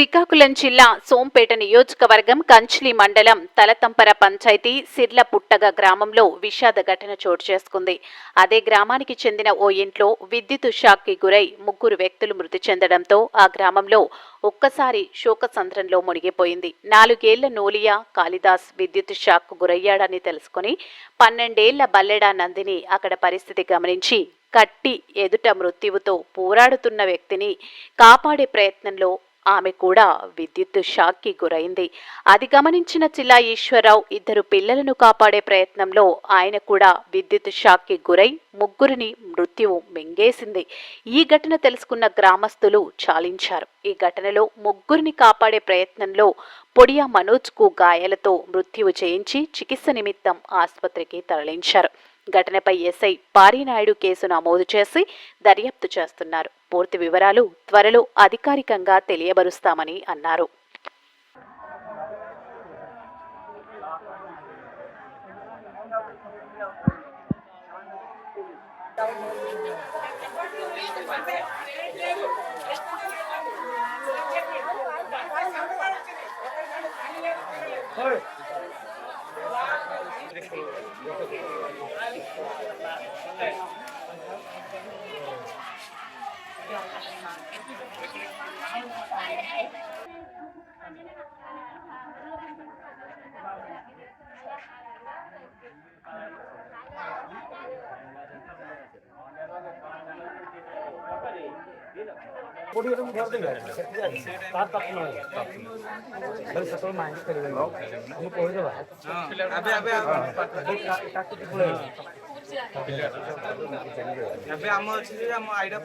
శ్రీకాకుళం జిల్లా సోంపేట నియోజకవర్గం కంచిలి మండలం తలతంపర పంచాయతీ సిర్లపుట్టగ గ్రామంలో విషాద ఘటన చోటు చేసుకుంది. అదే గ్రామానికి చెందిన ఓ ఇంట్లో విద్యుత్ షాక్కి గురై 3 వ్యక్తులు మృతి చెందడంతో ఆ గ్రామంలో ఒక్కసారి శోకసంద్రంలో మునిగిపోయింది. 4 ఏళ్ల నోలియా కాళిదాస్ విద్యుత్ షాక్కు గురయ్యాడని తెలుసుకుని 12 ఏళ్ల బల్లెడా నందిని అక్కడ పరిస్థితి గమనించి కట్టి ఎదుట మృత్యువుతో పోరాడుతున్న వ్యక్తిని కాపాడే ప్రయత్నంలో ఆమె కూడా విద్యుత్ షాక్కి గురైంది. అది గమనించిన చిల్లా ఈశ్వరరావు 2 పిల్లలను కాపాడే ప్రయత్నంలో ఆయన కూడా విద్యుత్ షాక్కి గురై 3 మృత్యువు మింగేసింది. ఈ ఘటన తెలుసుకున్న గ్రామస్తులు చాలించారు. ఈ ఘటనలో 3 కాపాడే ప్రయత్నంలో పొడియా మనోజ్కు గాయాలతో మృత్యువు చేయించి చికిత్స నిమిత్తం ఆసుపత్రికి తరలించారు. ఘటనపై ఎస్ఐ పారినాయుడు కేసు నమోదు చేసి దర్యాప్తు చేస్తున్నారు. పూర్తి వివరాలు త్వరలో అధికారికంగా తెలియబరుస్తామని అన్నారు. అమ్మ వచ్చింది అమ్మ ఐడియా